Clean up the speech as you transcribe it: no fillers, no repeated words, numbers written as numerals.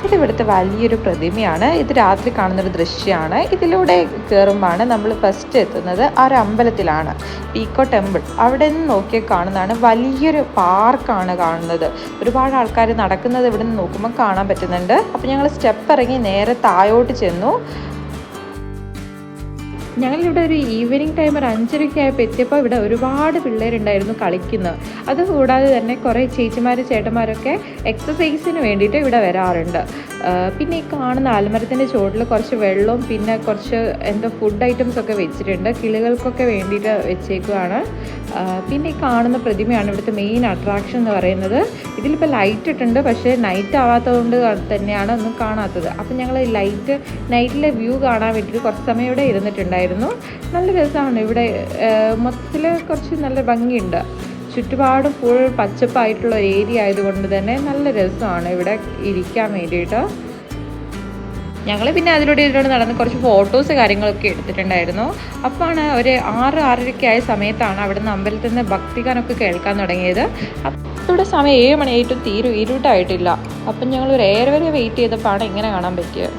ഇതിവിടുത്തെ വലിയൊരു പ്രതിമയാണ്. ഇത് രാത്രി കാണുന്നൊരു ദൃശ്യമാണ്. ഇതിലൂടെ കയറുമ്പോഴാണ് നമ്മൾ ഫസ്റ്റ് എത്തുന്നത് ആ ഒരു അമ്പലത്തിലാണ്, പീക്കോ ടെമ്പിൾ. അവിടെ നിന്ന് നോക്കിയാൽ കാണുന്നതാണ് വലിയൊരു പാർക്കാണ് കാണുന്നത്. ഒരുപാട് ആൾക്കാർ നടക്കുന്നത് ഇവിടെ നിന്ന് നോക്കുമ്പോൾ കാണാൻ പറ്റുന്നുണ്ട്. അപ്പോൾ ഞങ്ങൾ സ്റ്റെപ്പ് ഇറങ്ങി നേരെ താഴോട്ട് ചെന്നു. ഞങ്ങളിവിടെ ഒരു ഈവനിങ് ടൈം ഒരു 5:30 ആയപ്പോൾ എത്തിയപ്പോൾ ഇവിടെ ഒരുപാട് പിള്ളേരുണ്ടായിരുന്നു കളിക്കുന്നത്. അതുകൂടാതെ തന്നെ കുറേ ചേച്ചിമാർ ചേട്ടന്മാരൊക്കെ എക്സസൈസിന് വേണ്ടിയിട്ട് ഇവിടെ വരാറുണ്ട്. പിന്നെ ഈ കാണുന്ന ആൽമരത്തിൻ്റെ ചുവട്ടിൽ കുറച്ച് വെള്ളവും പിന്നെ കുറച്ച് എന്തോ ഫുഡ് ഐറ്റംസ് ഒക്കെ വെച്ചിട്ടുണ്ട്, കിളികൾക്കൊക്കെ വേണ്ടിയിട്ട് വെച്ചേക്കുവാണ്. പിന്നെ ഈ കാണുന്ന പ്രതിമയാണ് ഇവിടുത്തെ മെയിൻ അട്രാക്ഷൻ എന്ന് പറയുന്നത്. ഇതിലിപ്പോൾ ലൈറ്റ് ഇട്ടുണ്ട്, പക്ഷേ നൈറ്റ് ആവാത്തതുകൊണ്ട് തന്നെയാണ് ഒന്നും കാണാത്തത്. അപ്പം ഞങ്ങൾ നൈറ്റിലെ വ്യൂ കാണാൻ വേണ്ടിയിട്ട് കുറച്ച് സമയം ഇവിടെ ഇരുന്നിട്ടുണ്ടായിരുന്നു. നല്ല രസമാണ് ഇവിടെ. മൊത്തത്തിൽ കുറച്ച് നല്ല ഭംഗിയുണ്ട്. ചുറ്റുപാടും ഫുൾ പച്ചപ്പായിട്ടുള്ള ഒരു ഏരിയ ആയതുകൊണ്ട് തന്നെ നല്ല രസമാണ് ഇവിടെ ഇരിക്കാൻ വേണ്ടിയിട്ട്. ഞങ്ങൾ പിന്നെ അതിലൂടെ നടന്ന് കുറച്ച് ഫോട്ടോസ് കാര്യങ്ങളൊക്കെ എടുത്തിട്ടുണ്ടായിരുന്നു. അപ്പോഴാണ് ഒരു 6-6:30 ആയ സമയത്താണ് അവിടെ നിന്ന് അമ്പലത്തിൽ നിന്ന് ഭക്തിഗാനമൊക്കെ കേൾക്കാൻ തുടങ്ങിയത്. ഇവിടെ സമയം 7 മണിയായിട്ടും ഇരുട്ടായിട്ടില്ല. അപ്പം ഞങ്ങൾ ഒരു ഏറെ വരെ വെയിറ്റ് ചെയ്തപ്പോഴാണ് ഇങ്ങനെ കാണാൻ പറ്റിയത്.